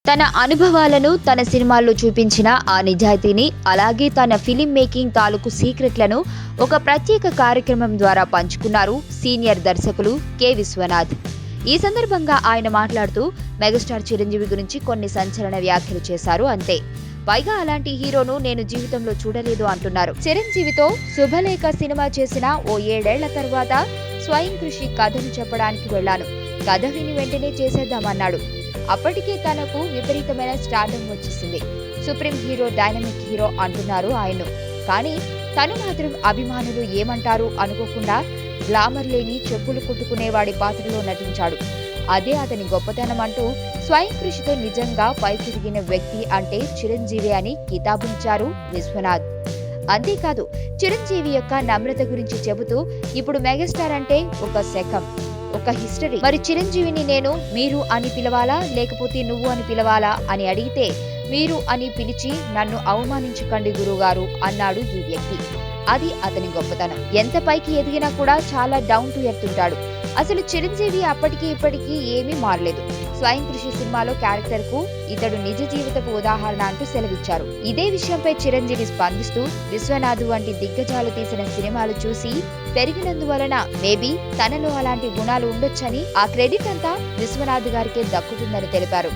తన అనుభవాలను తన సినిమాల్లో చూపించిన ఆ నిజాయితీని, అలాగే తన ఫిలిం మేకింగ్ తాలూకు సీక్రెట్లను ఒక ప్రత్యేక కార్యక్రమం ద్వారా పంచుకున్నారు సీనియర్ దర్శకులు కె. విశ్వనాథ్. ఈ సందర్భంగా ఆయన మాట్లాడుతూ మెగాస్టార్ చిరంజీవి గురించి కొన్ని సంచలన వ్యాఖ్యలు చేశారు. అంతే, పైగా అలాంటి హీరోను నేను జీవితంలో చూడలేదు అంటున్నారు. చిరంజీవితో శుభలేఖ సినిమా చేసిన ఓ 7 ఏళ్ల తర్వాత స్వయం కృషి కథను చెప్పడానికి వెళ్లాను. కథ విని వెంటనే చేసేద్దామన్నాడు. అప్పటికే తనకు విపరీతమైన స్టార్డమ్ వచ్చేసింది. సుప్రీం హీరో, డైనమిక్ హీరో అంటున్నారు ఆయన్ను. కానీ తను మాత్రం అభిమానులు ఏమంటారు అనుకోకుండా గ్లామర్ లేని చెప్పులు కుట్టుకునేవాడి పాత్రలో నటించాడు. అదే అతని గొప్పతనం అంటూ స్వయం కృషితో నిజంగా పైతిరిగిన వ్యక్తి అంటే చిరంజీవి అని కితాబునిచ్చారు విశ్వనాథ్. అంతేకాదు, చిరంజీవి యొక్క నమ్రత గురించి చెబుతూ ఇప్పుడు మెగాస్టార్ అంటే ఒక శకం, ఒక హిస్టరీ. మరి చిరంజీవిని నేను మీరు అని పిలవాలా, లేకపోతే నువ్వు అని పిలవాలా అని అడిగితే మీరు అని పిలిచి నన్ను అవమానించకండి గురుగారు అన్నాడు ఈ వ్యక్తి. అది అతని గొప్పతనం. ఎంత పైకి ఎదిగినా కూడా చాలా డౌన్ టు ఎర్త్ ఉంటాడు. అసలు చిరంజీవి అప్పటికి ఇప్పటికీ ఏమీ మారలేదు. స్వయం కృషి సినిమాలో క్యారెక్టర్ కు ఇతడు నిజ జీవితపు ఉదాహరణ అంటూ సెలవిచ్చారు. ఇదే విషయంపై చిరంజీవి స్పందిస్తూ విశ్వనాథ్ వంటి దిగ్గజాలు తీసిన సినిమాలు చూసి పెరిగినందువలన మేబీ తనలో అలాంటి గుణాలు ఉండొచ్చని, ఆ క్రెడిట్ అంతా విశ్వనాథ్ గారికే దక్కుతుందని తెలిపారు.